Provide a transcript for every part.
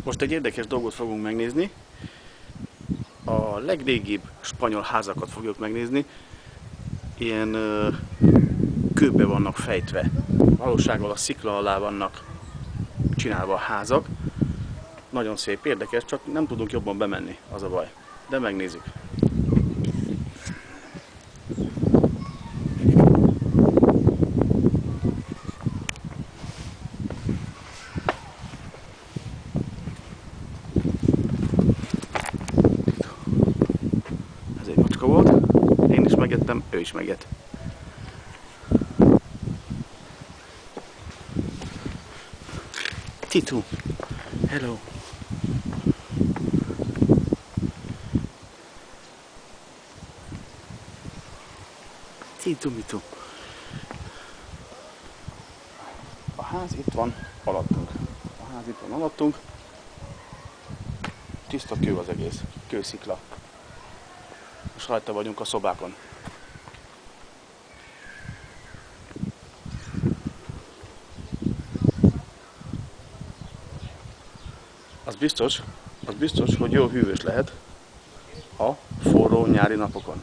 Most egy érdekes dolgot fogunk megnézni. A legrégibb spanyol házakat fogjuk megnézni. Ilyen kőbe vannak fejtve. Valósággal a szikla alá vannak csinálva a házak. Nagyon szép, érdekes, csak nem tudunk jobban bemenni, az a baj. De megnézzük. Ez egy macska volt. Én is megettem, ő is megett. Titu, hello. Titu, mitu. A ház itt van alattunk. A ház itt van alattunk. Tiszta kő az egész, kőszikla. Most rajta vagyunk a szobákon. Az biztos, hogy jó hűvös lehet a forró nyári napokon.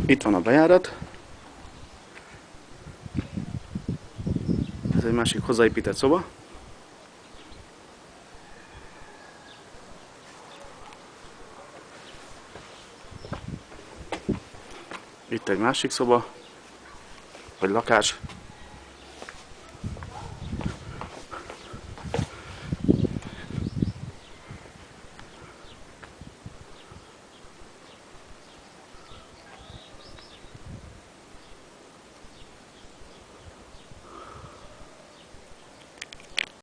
Itt van a bejárat. Ez egy másik hozzáépített szoba. Itt egy másik szoba, vagy lakás.